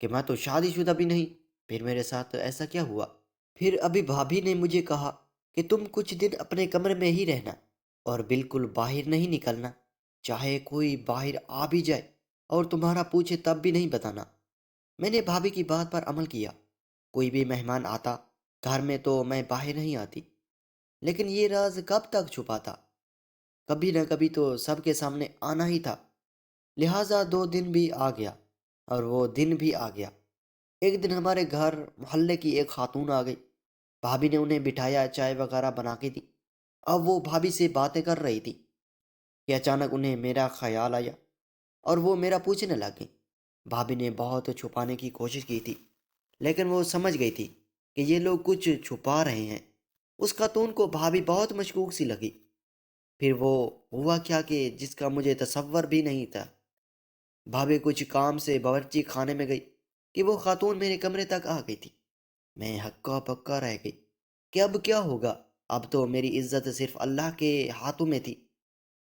کہ میں تو شادی شدہ بھی نہیں، پھر میرے ساتھ ایسا کیا ہوا؟ پھر ابھی بھابھی نے مجھے کہا کہ تم کچھ دن اپنے کمرے میں ہی رہنا اور بالکل باہر نہیں نکلنا، چاہے کوئی باہر آ بھی جائے اور تمہارا پوچھے تب بھی نہیں بتانا۔ میں نے بھابھی کی بات پر عمل کیا، کوئی بھی مہمان آتا گھر میں تو میں باہر نہیں آتی، لیکن یہ راز کب تک چھپاتا؟ کبھی نہ کبھی تو سب کے سامنے آنا ہی تھا۔ لہٰذا 2 دن بھی آ گیا اور وہ دن بھی آ گیا۔ ایک دن ہمارے گھر محلے کی ایک خاتون آ گئی۔ بھابھی نے انہیں بٹھایا، چائے وغیرہ بنا کے دی۔ اب وہ بھابھی سے باتیں کر رہی تھی کہ اچانک انہیں میرا خیال آیا اور وہ میرا پوچھنے لگی۔ بھابھی نے بہت چھپانے کی کوشش کی تھی، لیکن وہ سمجھ گئی تھی کہ یہ لوگ کچھ چھپا رہے ہیں۔ اس خاتون کو بھابھی بہت مشکوک سی لگی۔ پھر وہ ہوا کیا کہ جس کا مجھے تصور بھی نہیں تھا۔ بھابھی کچھ کام سے باورچی خانے میں گئی کہ وہ خاتون میرے کمرے تک آ گئی تھی۔ میں ہکا پکا رہ گئی کہ اب کیا ہوگا؟ اب تو میری عزت صرف اللہ کے ہاتھوں میں تھی۔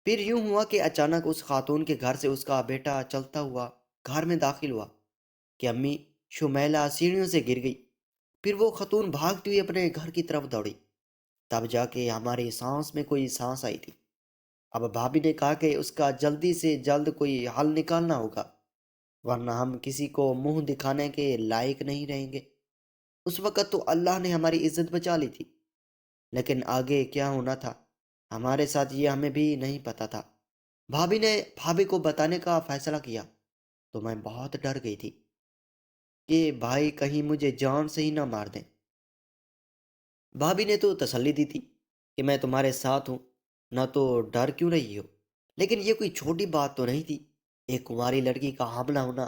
پھر یوں ہوا کہ اچانک اس خاتون کے گھر سے اس کا بیٹا چلتا ہوا گھر میں داخل ہوا کہ امی شمیلہ سیڑھیوں سے گر گئی۔ پھر وہ خاتون بھاگتی ہوئی اپنے گھر کی طرف دوڑی، تب جا کے ہماری سانس میں کوئی سانس آئی تھی۔ اب بھابھی نے کہا کہ اس کا جلدی سے جلد کوئی حل نکالنا ہوگا، ورنہ ہم کسی کو منہ دکھانے کے لائق نہیں رہیں گے۔ اس وقت تو اللہ نے ہماری عزت بچا لی تھی، لیکن آگے کیا ہونا تھا ہمارے ساتھ یہ ہمیں بھی نہیں پتا تھا۔ بھابھی نے بھابھی کو بتانے کا فیصلہ کیا تو میں بہت ڈر گئی تھی کہ بھائی کہیں مجھے جان سے ہی نہ مار دیں۔ بھابھی نے تو تسلی دی تھی کہ میں تمہارے ساتھ ہوں، نہ تو ڈر کیوں رہی ہو۔ لیکن یہ کوئی چھوٹی بات تو نہیں تھی، ایک کنواری لڑکی کا حاملہ ہونا۔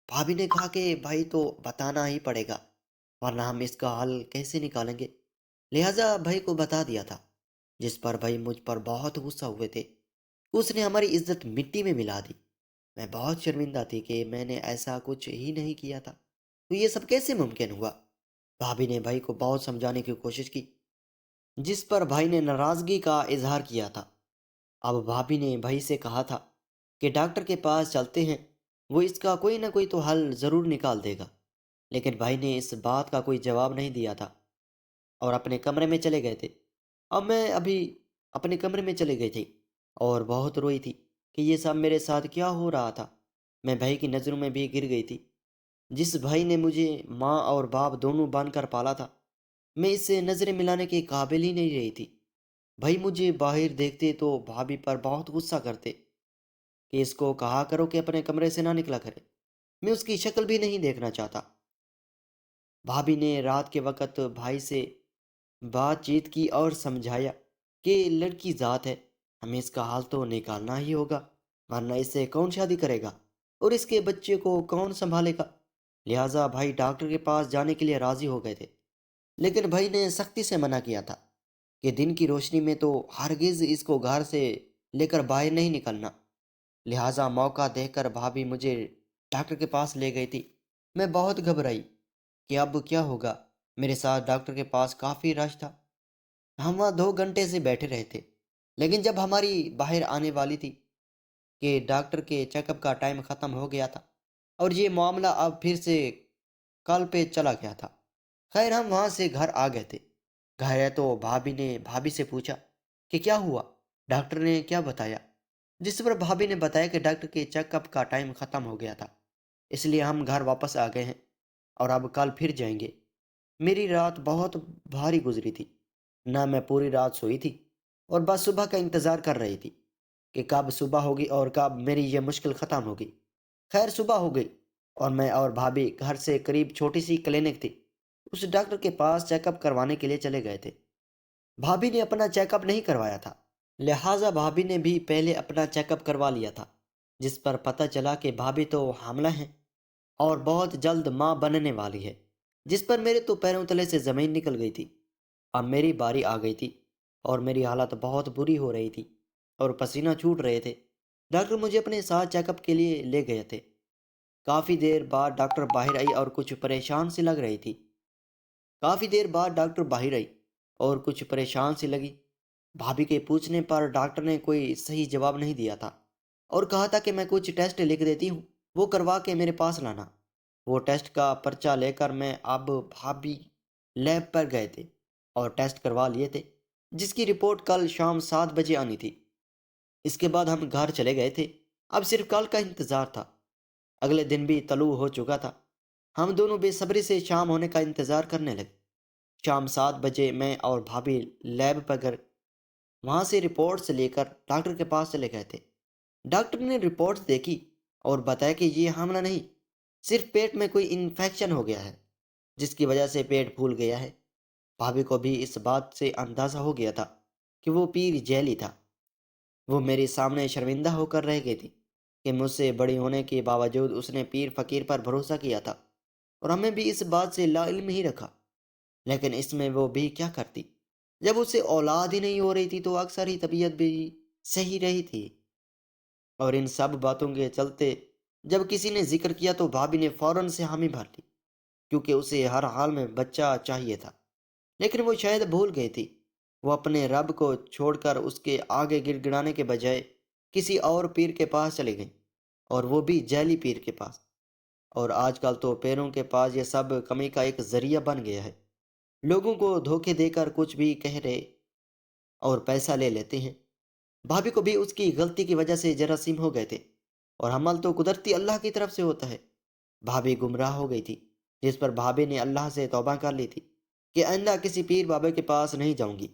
بھابھی نے کہا کہ بھائی تو بتانا ہی پڑے گا، ورنہ ہم اس کا حل کیسے نکالیں گے؟ لہٰذا بھائی کو بتا دیا تھا، جس پر بھائی مجھ پر بہت غصہ ہوئے تھے۔ اس نے ہماری عزت مٹی میں ملا دی۔ میں بہت شرمندہ تھی کہ میں نے ایسا کچھ ہی نہیں کیا تھا، تو یہ سب کیسے ممکن ہوا؟ بھابھی نے بھائی کو بہت سمجھانے کی کوشش کی، جس پر بھائی نے ناراضگی کا اظہار کیا تھا۔ اب بھابھی نے بھائی سے کہا تھا کہ ڈاکٹر کے پاس چلتے ہیں، وہ اس کا کوئی نہ کوئی تو حل ضرور نکال دے گا۔ لیکن بھائی نے اس بات کا کوئی جواب نہیں دیا تھا اور اپنے کمرے میں چلے گئے تھے۔ اب میں ابھی اپنے کمرے میں چلے گئی تھی اور بہت روئی تھی کہ یہ سب میرے ساتھ کیا ہو رہا تھا۔ میں بھائی کی نظروں میں بھی گر گئی تھی۔ جس بھائی نے مجھے ماں اور باپ دونوں بان کر پالا تھا، میں اس سے نظریں ملانے کے قابل ہی نہیں رہی تھی۔ بھائی مجھے باہر دیکھتے تو بھابھی پر بہت غصہ کرتے کہ اس کو کہا کرو کہ اپنے کمرے سے نہ نکلا کرے، میں اس کی شکل بھی نہیں دیکھنا چاہتا۔ بھابھی نے رات کے وقت بھائی سے بات چیت کی اور سمجھایا کہ لڑکی ذات ہے، ہمیں اس کا حال تو نکالنا ہی ہوگا، ورنہ اس سے کون شادی کرے گا اور اس کے بچے کو کون سنبھالے گا؟ لہٰذا بھائی ڈاکٹر کے پاس جانے کے لیے راضی ہو گئے تھے، لیکن بھائی نے سختی سے منع کیا تھا کہ دن کی روشنی میں تو ہرگز اس کو گھر سے لے کر باہر نہیں نکلنا۔ لہٰذا موقع دیکھ کر بھابھی مجھے ڈاکٹر کے پاس لے گئی تھی۔ میں بہت گھبرائی کہ اب کیا ہوگا۔ میرے ساتھ ڈاکٹر کے پاس کافی رش تھا، ہم وہاں 2 گھنٹے سے بیٹھے رہے تھے، لیکن جب ہماری باہر آنے والی تھی کہ ڈاکٹر کے چیک اپ کا ٹائم ختم ہو گیا تھا اور یہ معاملہ اب پھر سے کل پہ چلا گیا تھا۔ خیر ہم وہاں سے گھر آ گئے تھے۔ گھر ہے تو بھابھی نے بھابھی سے پوچھا کہ کیا ہوا، ڈاکٹر نے کیا بتایا؟ جس پر بھابھی نے بتایا کہ ڈاکٹر کے چیک اپ کا ٹائم ختم ہو گیا تھا، اس لیے ہم گھر واپس آ گئے ہیں اور اب کل پھر جائیں گے۔ میری رات بہت بھاری گزری تھی، نہ میں پوری رات سوئی تھی اور بس صبح کا انتظار کر رہی تھی کہ کب صبح ہوگی اور کب میری یہ مشکل ختم ہوگی۔ خیر صبح ہو گئی اور میں اور بھابھی گھر سے قریب چھوٹی سی کلینک تھی، اس ڈاکٹر کے پاس چیک اپ کروانے کے لیے چلے گئے تھے۔ بھابھی نے اپنا چیک اپ نہیں کروایا تھا، لہٰذا بھابھی نے بھی پہلے اپنا چیک اپ کروا لیا تھا، جس پر پتہ چلا کہ بھابھی تو حاملہ ہیں اور بہت جلد ماں بننے والی ہے، جس پر میرے تو پیروں تلے سے زمین نکل گئی تھی۔ اب میری باری آ گئی تھی اور میری حالت بہت بری ہو رہی تھی اور پسینہ چھوٹ رہے تھے۔ ڈاکٹر مجھے اپنے ساتھ چیک اپ کے لیے لے گئے تھے۔ کافی دیر بعد ڈاکٹر باہر آئی اور کچھ پریشان سی لگ رہی تھی۔ کافی دیر بعد ڈاکٹر باہر آئی اور کچھ پریشان سی لگی۔ بھابھی کے پوچھنے پر ڈاکٹر نے کوئی صحیح جواب نہیں دیا تھا اور کہا تھا کہ میں کچھ ٹیسٹ لکھ دیتی ہوں، وہ کروا کے میرے پاس لانا۔ وہ ٹیسٹ کا پرچہ لے کر میں اب بھابھی لیب پر گئے تھے اور ٹیسٹ کروا لیے تھے، جس کی رپورٹ کل شام 7 بجے آنی تھی۔ اس کے بعد ہم گھر چلے گئے تھے۔ اب صرف کل کا انتظار تھا۔ اگلے دن بھی طلوع ہو چکا تھا۔ ہم دونوں بے صبری سے شام ہونے کا انتظار کرنے لگے۔ شام 7 بجے میں اور بھابھی لیب پر گئے۔ وہاں سے رپورٹس لے کر ڈاکٹر کے پاس چلے گئے تھے۔ ڈاکٹر نے رپورٹس دیکھی اور بتایا کہ یہ حاملہ نہیں، صرف پیٹ میں کوئی انفیکشن ہو گیا ہے، جس کی وجہ سے پیٹ پھول گیا ہے۔ بھابھی کو بھی اس بات سے اندازہ ہو گیا تھا کہ وہ پیر جیلی تھا۔ وہ میرے سامنے شرمندہ ہو کر رہ گئی تھی کہ مجھ سے بڑی ہونے کے باوجود اس نے پیر فقیر پر بھروسہ کیا تھا اور ہمیں بھی اس بات سے لا علم ہی رکھا۔ لیکن اس میں وہ بھی کیا کرتی؟ جب اسے اولاد ہی نہیں ہو رہی تھی تو اکثر ہی طبیعت بھی صحیح رہی تھی۔ اور ان سب باتوں کے چلتے جب کسی نے ذکر کیا تو بھابھی نے فوراً سے حامی بھر لی، کیونکہ اسے ہر حال میں بچہ چاہیے تھا۔ لیکن وہ شاید بھول گئی تھی۔ وہ اپنے رب کو چھوڑ کر اس کے آگے گڑ گڑانے کے بجائے کسی اور پیر کے پاس چلے گئیں، اور وہ بھی جعلی پیر کے پاس۔ اور آج کل تو پیروں کے پاس یہ سب کمی کا ایک ذریعہ بن گیا ہے۔ لوگوں کو دھوکے دے کر کچھ بھی کہہ رہے اور پیسہ لے لیتے ہیں۔ بھابھی کو بھی اس کی غلطی کی وجہ سے جراثیم ہو گئے تھے، اور حمل تو قدرتی اللہ کی طرف سے ہوتا ہے۔ بھابھی گمراہ ہو گئی تھی، جس پر بھابھی نے اللہ سے توبہ کر لی تھی کہ آئندہ کسی پیر بابے کے پاس نہیں جاؤں گی۔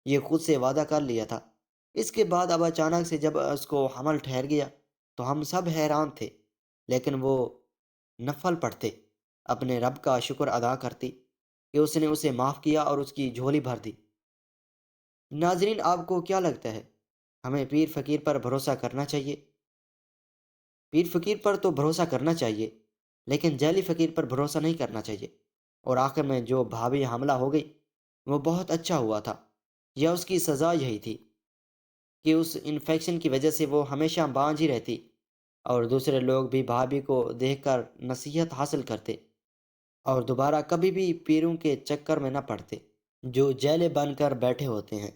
یہ خود سے وعدہ کر لیا تھا۔ اس کے بعد اب اچانک سے جب اس کو حمل ٹھہر گیا تو ہم سب حیران تھے، لیکن وہ نفل پڑھتے، اپنے رب کا شکر ادا کرتی کہ اس نے اسے معاف کیا اور اس کی جھولی بھر دی۔ ناظرین، آپ کو کیا لگتا ہے، ہمیں پیر فقیر پر بھروسہ کرنا چاہیے؟ پیر فقیر پر تو بھروسہ کرنا چاہیے، لیکن جعلی فقیر پر بھروسہ نہیں کرنا چاہیے۔ اور آخر میں جو بھابھی حاملہ ہو گئی وہ بہت اچھا ہوا تھا، یا اس کی سزا یہی تھی کہ اس انفیکشن کی وجہ سے وہ ہمیشہ بانجھ ہی رہتی، اور دوسرے لوگ بھی بھابھی کو دیکھ کر نصیحت حاصل کرتے اور دوبارہ کبھی بھی پیروں کے چکر میں نہ پڑتے جو جیلے بن کر بیٹھے ہوتے ہیں۔